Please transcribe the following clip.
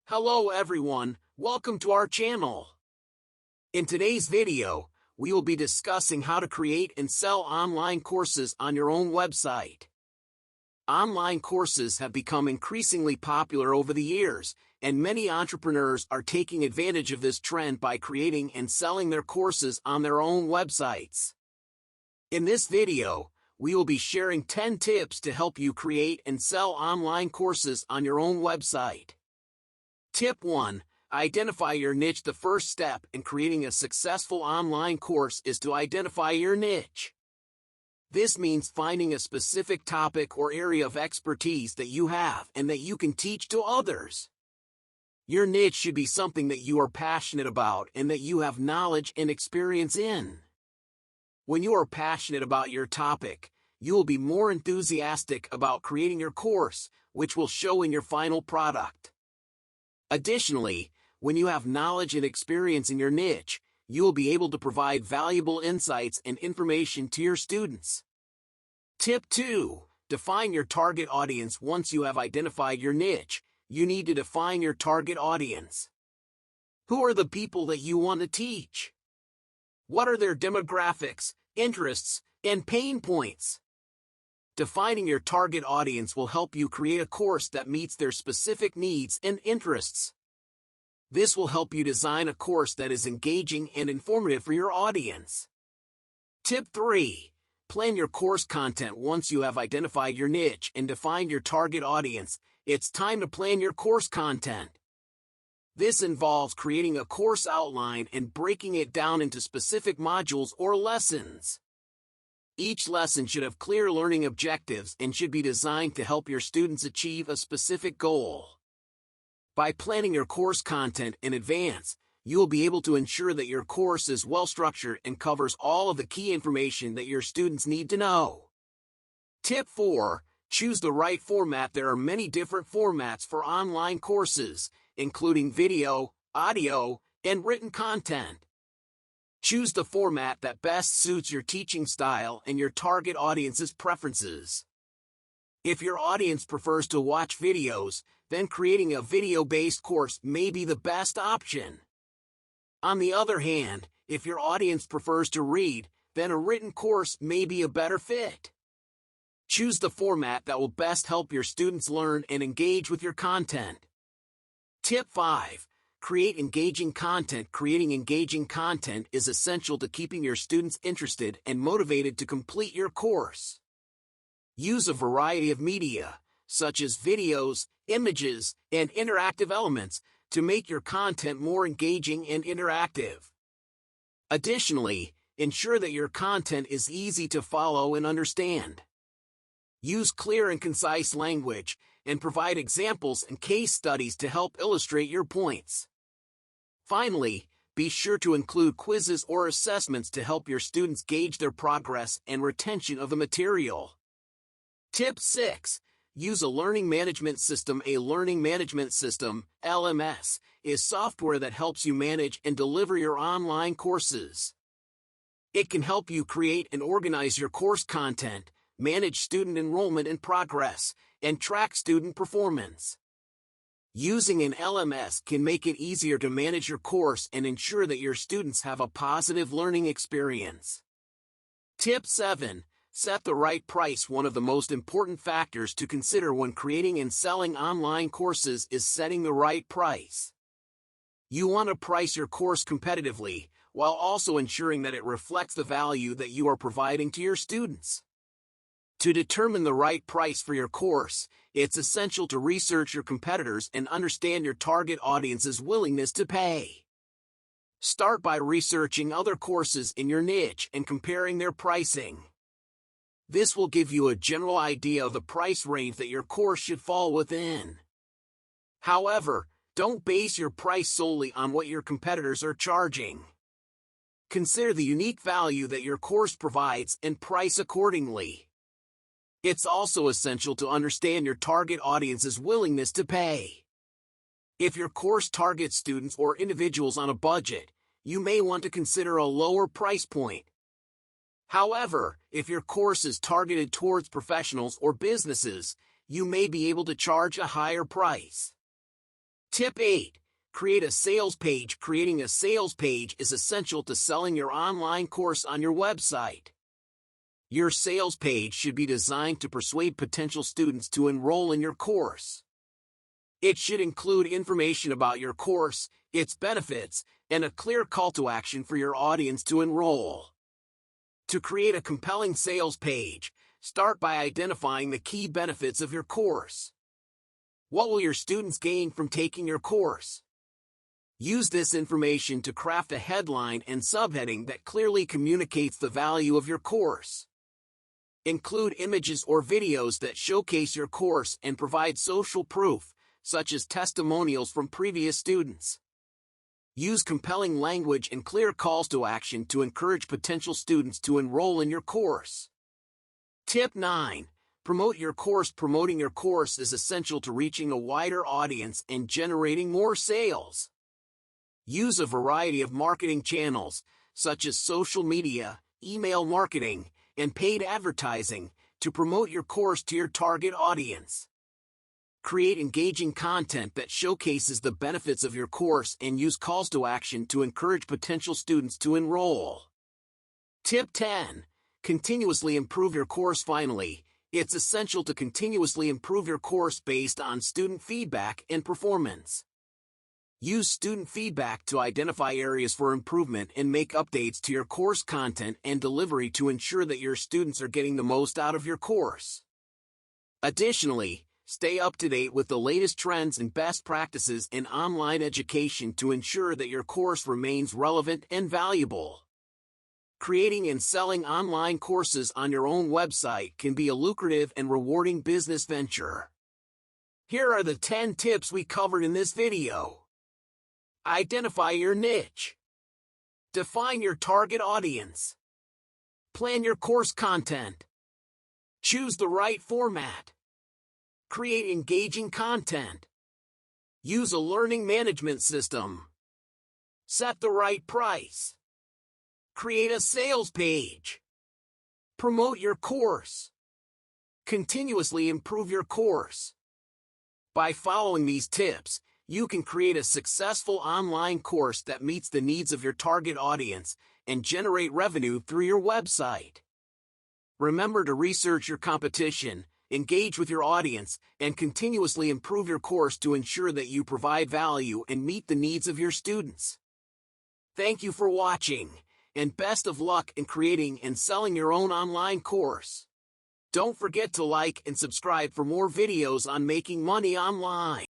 Hello everyone, welcome to our channel. In today's video, we will be discussing how to create and sell online courses on your own website. Online courses have become increasingly popular over the years, and many entrepreneurs are taking advantage of this trend by creating and selling their courses on their own websites. In this video, we will be sharing 10 tips to help you create and sell online courses on your own website. Tip 1. Identify your niche. The first step in creating a successful online course is to identify your niche. This means finding a specific topic or area of expertise that you have and that you can teach to others. Your niche should be something that you are passionate about and that you have knowledge and experience in. When you are passionate about your topic, you will be more enthusiastic about creating your course, which will show in your final product. Additionally, when you have knowledge and experience in your niche, you will be able to provide valuable insights and information to your students. Tip 2. Define your target audience. Once you have identified your niche, you need to define your target audience. Who are the people that you want to teach? What are their demographics, interests, and pain points? Defining your target audience will help you create a course that meets their specific needs and interests. This will help you design a course that is engaging and informative for your audience. Tip 3. Plan your course content. Once you have identified your niche and defined your target audience, it's time to plan your course content. This involves creating a course outline and breaking it down into specific modules or lessons. Each lesson should have clear learning objectives and should be designed to help your students achieve a specific goal. By planning your course content in advance, you will be able to ensure that your course is well structured and covers all of the key information that your students need to know. Tip 4. Choose the right format. There are many different formats for online courses, including video, audio, and written content. Choose the format that best suits your teaching style and your target audience's preferences. If your audience prefers to watch videos, then creating a video-based course may be the best option. On the other hand, if your audience prefers to read, then a written course may be a better fit. Choose the format that will best help your students learn and engage with your content. Tip 5. Create engaging content. Creating engaging content is essential to keeping your students interested and motivated to complete your course. Use a variety of media, such as videos, images, and interactive elements, to make your content more engaging and interactive. Additionally, ensure that your content is easy to follow and understand. Use clear and concise language, and provide examples and case studies to help illustrate your points. Finally, be sure to include quizzes or assessments to help your students gauge their progress and retention of the material. Tip 6. Use a learning management system. A learning management system, LMS, is software that helps you manage and deliver your online courses. It can help you create and organize your course content, manage student enrollment and progress, and track student performance. Using an LMS can make it easier to manage your course and ensure that your students have a positive learning experience. Tip 7. Set the right price. One of the most important factors to consider when creating and selling online courses is setting the right price. You want to price your course competitively, while also ensuring that it reflects the value that you are providing to your students. To determine the right price for your course, it's essential to research your competitors and understand your target audience's willingness to pay. Start by researching other courses in your niche and comparing their pricing. This will give you a general idea of the price range that your course should fall within. However, don't base your price solely on what your competitors are charging. Consider the unique value that your course provides and price accordingly. It's also essential to understand your target audience's willingness to pay. If your course targets students or individuals on a budget, you may want to consider a lower price point. However, if your course is targeted towards professionals or businesses, you may be able to charge a higher price. Tip 8. Create a sales page. Creating a sales page is essential to selling your online course on your website. Your sales page should be designed to persuade potential students to enroll in your course. It should include information about your course, its benefits, and a clear call to action for your audience to enroll. To create a compelling sales page, start by identifying the key benefits of your course. What will your students gain from taking your course? Use this information to craft a headline and subheading that clearly communicates the value of your course. Include images or videos that showcase your course and provide social proof, such as testimonials from previous students. Use compelling language and clear calls to action to encourage potential students to enroll in your course. Tip 9. Promote your course. Promoting your course is essential to reaching a wider audience and generating more sales. Use a variety of marketing channels, such as social media, email marketing, and paid advertising, to promote your course to your target audience. Create engaging content that showcases the benefits of your course and use calls to action to encourage potential students to enroll. Tip 10. Continuously improve your course. Finally, it's essential to continuously improve your course based on student feedback and performance. Use student feedback to identify areas for improvement and make updates to your course content and delivery to ensure that your students are getting the most out of your course. Additionally, stay up to date with the latest trends and best practices in online education to ensure that your course remains relevant and valuable. Creating and selling online courses on your own website can be a lucrative and rewarding business venture. Here are the 10 tips we covered in this video. Identify your niche. Define your target audience. Plan your course content. Choose the right format. Create engaging content. Use a learning management system. Set the right price. Create a sales page. Promote your course. Continuously improve your course. By following these tips, you can create a successful online course that meets the needs of your target audience and generate revenue through your website. Remember to research your competition, engage with your audience, and continuously improve your course to ensure that you provide value and meet the needs of your students. Thank you for watching, and best of luck in creating and selling your own online course. Don't forget to like and subscribe for more videos on making money online.